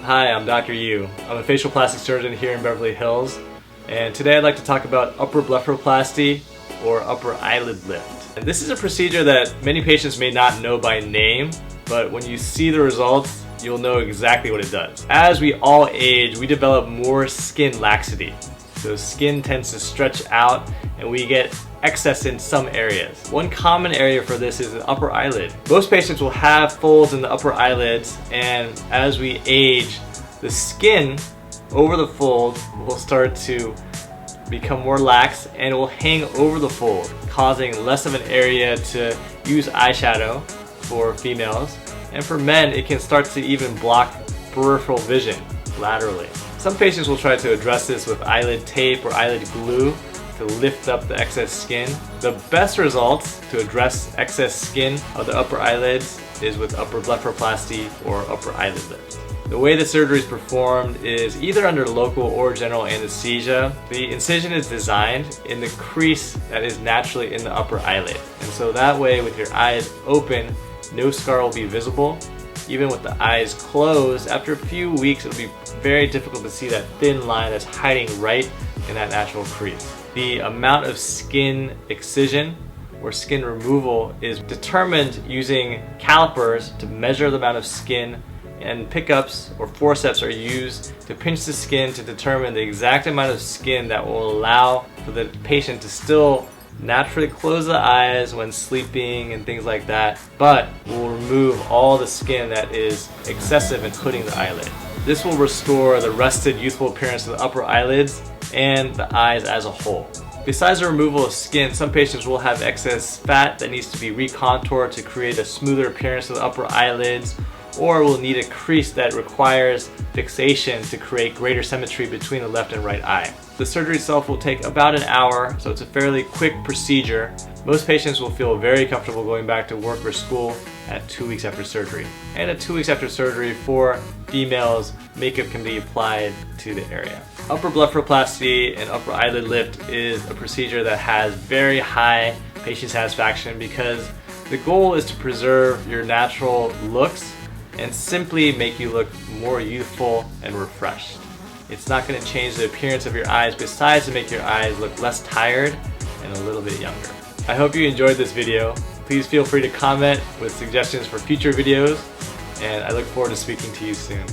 Hi, I'm Dr. Yu. I'm a facial plastic surgeon here in Beverly Hills, and today I'd like to talk about upper blepharoplasty or upper eyelid lift. And this is a procedure that many patients may not know by name, but when you see the results, you'll know exactly what it does. As we all age, we develop more skin laxity. So skin tends to stretch out and we get excess in some areas. One common area for this is the upper eyelid. Most patients will have folds in the upper eyelids, and as we age, the skin over the fold will start to become more lax and it will hang over the fold, causing less of an area to use eyeshadow for females. And for men, it can start to even block peripheral vision laterally. Some patients will try to address this with eyelid tape or eyelid glue to lift up the excess skin. The best results to address excess skin of the upper eyelids is with upper blepharoplasty or upper eyelid lift. The way the surgery is performed is either under local or general anesthesia. The incision is designed in the crease that is naturally in the upper eyelid. And so that way, with your eyes open, no scar will be visible. Even with the eyes closed, after a few weeks, it'll be very difficult to see that thin line that's hiding right in that natural crease. The amount of skin excision or skin removal is determined using calipers to measure the amount of skin, and pickups or forceps are used to pinch the skin to determine the exact amount of skin that will allow for the patient to still naturally close the eyes when sleeping and things like that, but will remove all the skin that is excessive and hooding the eyelid. This will restore the rested, youthful appearance of the upper eyelids and the eyes as a whole. Besides the removal of skin, some patients will have excess fat that needs to be recontoured to create a smoother appearance of the upper eyelids, or will need a crease that requires fixation to create greater symmetry between the left and right eye. The surgery itself will take about an hour, so it's a fairly quick procedure. Most patients will feel very comfortable going back to work or school at 2 weeks after surgery. And at 2 weeks after surgery, for females, makeup can be applied to the area. Upper blepharoplasty and upper eyelid lift is a procedure that has very high patient satisfaction because the goal is to preserve your natural looks and simply make you look more youthful and refreshed. It's not going to change the appearance of your eyes, besides to make your eyes look less tired and a little bit younger. I hope you enjoyed this video. Please feel free to comment with suggestions for future videos, and I look forward to speaking to you soon.